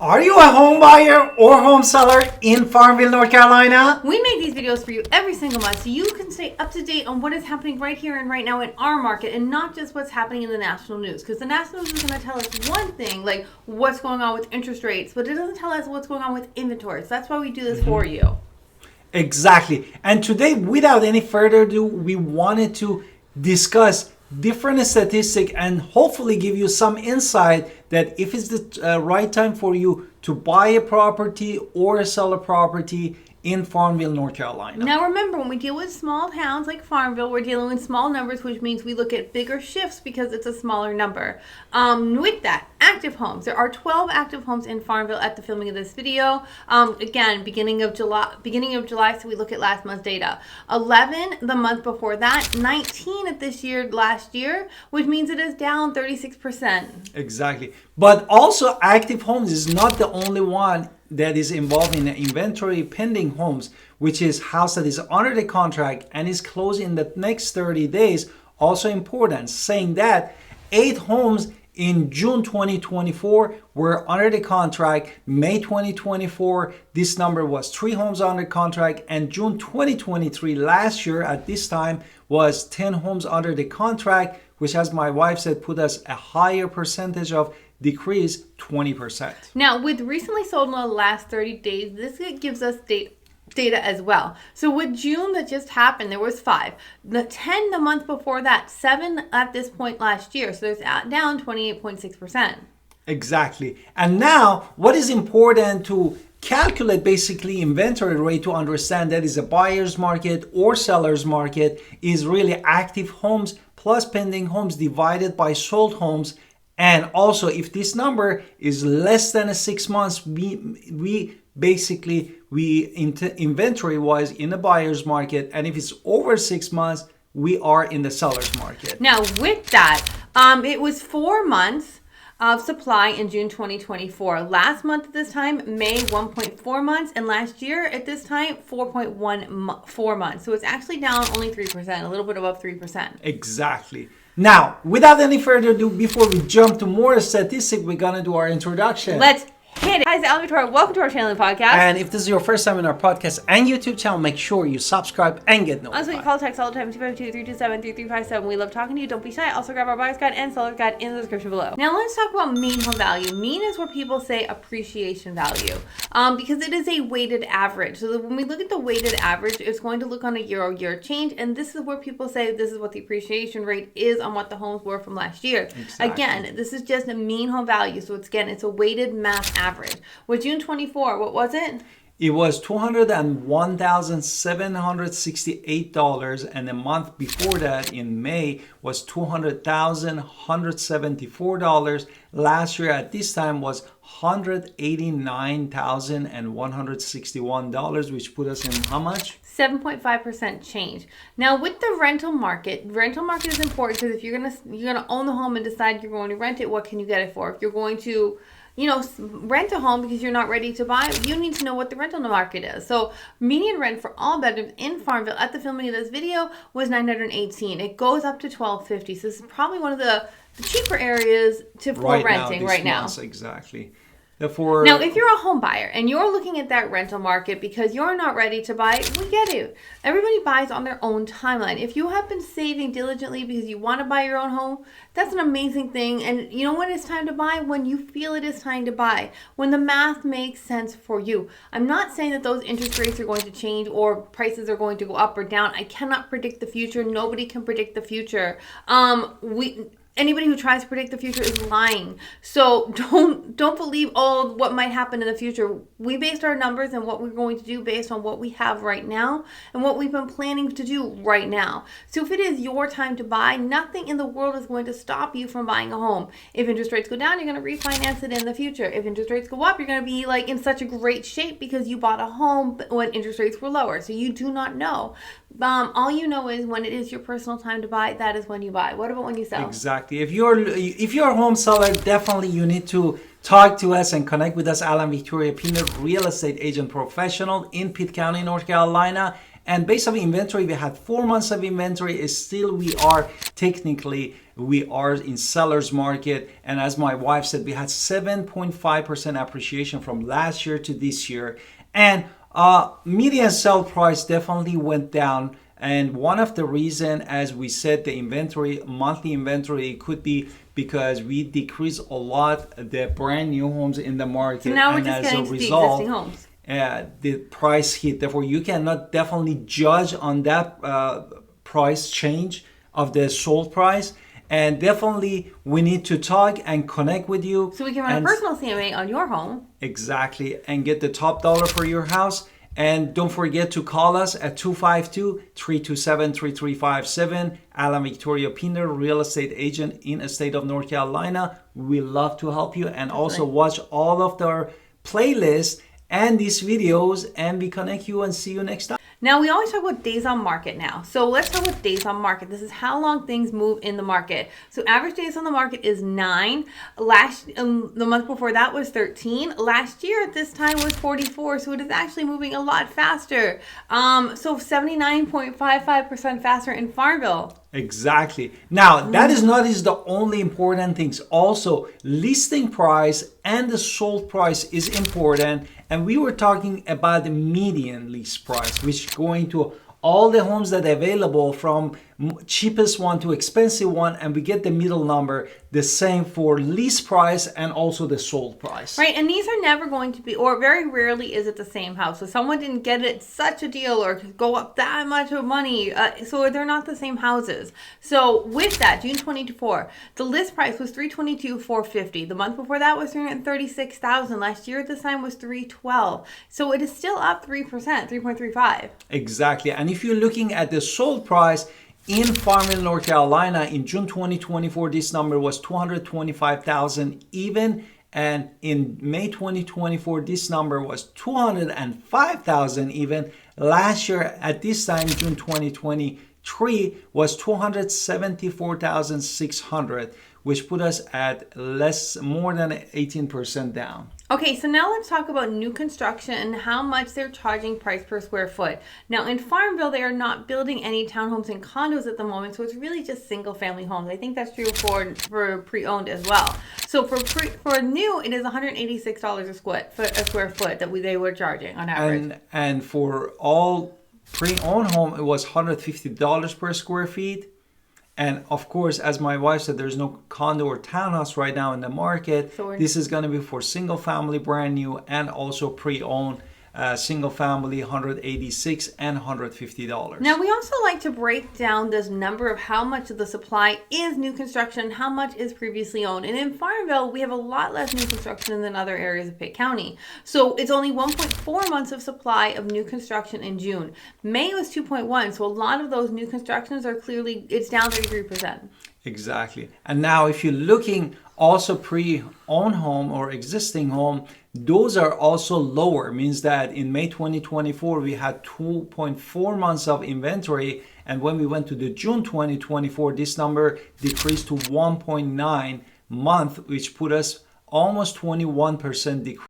Are you a home buyer or home seller in Farmville, North Carolina? We make these videos for you every single month so you can stay up to date on what is happening right here and right now in our market and not just what's happening in the national news. Because the national news is going to tell us one thing, like what's going on with interest rates, but it doesn't tell us what's going on with inventory. So that's why we do this for you. Exactly. And today, without any further ado, we wanted to discuss different statistics and hopefully give you some insight that if it's the right time for you to buy a property or sell a property in Farmville, North Carolina. Now remember, when we deal with small towns like Farmville, we're dealing with small numbers, which means we look at bigger shifts because it's a smaller number. With that, active homes. There are 12 active homes in Farmville at the filming of this video. Again, beginning of July, so we look at last month's data. 11 the month before that, 19 at last year, which means it is down 36%. Exactly. But also active homes is not the only one that is involved in the inventory pending homes, which is house that is under the contract and is closing in the next 30 days. Also important, saying that 8 homes in June 2024 were under the contract. May 2024, this number was 3 homes under contract, and June 2023, last year at this time, was 10 homes under the contract, which, as my wife said, put us a higher percentage of decrease, 20%. Now, with recently sold in the last 30 days, this gives us data as well. So with June that just happened, there was 5. The 10 the month before that, 7 at this point last year. So there's down 28.6%. Exactly. And now, what is important to calculate basically inventory rate to understand that is a buyer's market or seller's market is really active homes plus pending homes divided by sold homes. And also, if this number is less than 6 months, we inventory wise in the buyer's market, and if it's over 6 months, we are in the seller's market. Now, with that, it was 4 months of supply in June 2024. Last month at this time, May, 1.4 months, and last year at this time, 4.14 months. So it's actually down only 3%, a little bit above 3%. Exactly. Now, without any further ado, before we jump to more statistics, we're gonna do our introduction. Let's hit it. Hi, it's Ellen Victoria. Welcome to our channel and podcast. And if this is your first time in our podcast and YouTube channel, make sure you subscribe and get notified. Also, you can call text all the time, 252-327-3357. We love talking to you. Don't be shy. Also, grab our buyer's guide and seller's guide in the description below. Now, let's talk about mean home value. Mean is where people say appreciation value because it is a weighted average. So when we look at the weighted average, it's going to look on a year-over-year change. And this is where people say this is what the appreciation rate is on what the homes were from last year. Exactly. Again, this is just a mean home value. So it's a weighted math average. With June 24, what was it? It was $201,768, and the month before that in May was $200,174. Last year at this time was $189,161, which put us in how much? 7.5% change. Now with the rental market is important because if you're gonna own the home and decide you're going to rent it, what can you get it for? If you're going to rent a home because you're not ready to buy, you need to know what the rental market is. So median rent for all bedrooms in Farmville at the filming of this video was $918. It goes up to $1,250. So this is probably one of the cheaper areas for renting right now. Exactly. Now, if you're a home buyer and you're looking at that rental market because you're not ready to buy, we get it. Everybody buys on their own timeline. If you have been saving diligently because you want to buy your own home, that's an amazing thing. And you know when it's time to buy? When you feel it is time to buy. When the math makes sense for you. I'm not saying that those interest rates are going to change or prices are going to go up or down. I cannot predict the future. Nobody can predict the future. Anybody who tries to predict the future is lying. So don't believe all what might happen in the future. We based our numbers and what we're going to do based on what we have right now and what we've been planning to do right now. So if it is your time to buy, nothing in the world is going to stop you from buying a home. If interest rates go down, you're going to refinance it in the future. If interest rates go up, you're going to be like in such a great shape because you bought a home when interest rates were lower. So you do not know. All you know is when it is your personal time to buy, that is when you buy. What about when you sell? Exactly. If you're a home seller, definitely you need to talk to us and connect with us. Alan Victoria Pinner, real estate agent professional in Pitt County, North Carolina. And based on inventory, we had 4 months of inventory. Still, we are in seller's market. And as my wife said, we had 7.5% appreciation from last year to this year. And median sell price definitely went down. And one of the reason, as we said, the inventory, monthly inventory, could be because we decreased a lot the brand new homes in the market. So now we're and just as getting a to the result, existing homes. The price hit. Therefore, you cannot definitely judge on that price change of the sold price. And definitely, we need to talk and connect with you. So we can run a personal CMA on your home. Exactly. And get the top dollar for your house. And don't forget to call us at 252-327-3357. Alan Victoria Pinder, real estate agent in the state of North Carolina. We love to help you. And also watch all of their playlists and these videos. And we connect you and see you next time. Now, we always talk about days on market now. So let's talk about days on market. This is how long things move in the market. So average days on the market is 9. The month before that was 13. Last year at this time was 44. So it is actually moving a lot faster. So 79.55% faster in Farmville. Exactly. Now, that is not the only important things. Also, listing price and the sold price is important. And we were talking about the median list price, which is going to all the homes that are available from cheapest one to expensive one, and we get the middle number, the same for lease price and also the sold price. Right, and these are never going to be, or very rarely is it the same house. So someone didn't get it such a deal or go up that much of money, so they're not the same houses. So with that, June 24, the list price was $322,450. The month before that was $336,000. Last year at this time was $312,000. So it is still up 3%, 3.35. Exactly, and if you're looking at the sold price, in Farmville, North Carolina, in June 2024, this number was $225,000 even. And in May 2024, this number was $205,000 even. Last year, at this time, June 2023, was $274,600, which put us at more than 18% down. Okay, so now let's talk about new construction and how much they're charging price per square foot. Now in Farmville, they are not building any townhomes and condos at the moment, so it's really just single family homes. I think that's true for pre-owned as well. So for new, it is $186 a square foot that they were charging on average. And for all pre-owned home, it was $150 per square feet. And of course, as my wife said, there's no condo or townhouse right now in the market. So this is going to be for single family brand new and also pre-owned single family, $186 and $150. Now we also like to break down this number of how much of the supply is new construction and how much is previously owned. And in Farmville, we have a lot less new construction than other areas of Pitt County. So it's only 1.4 months of supply of new construction in June. May was 2.1. So a lot of those new constructions are clearly, it's down 33%. Exactly. And now if you're looking also pre-owned home or existing home, those are also lower. Means that in May 2024, we had 2.4 months of inventory. And when we went to the June 2024, this number decreased to 1.9 month, which put us almost 21% decrease.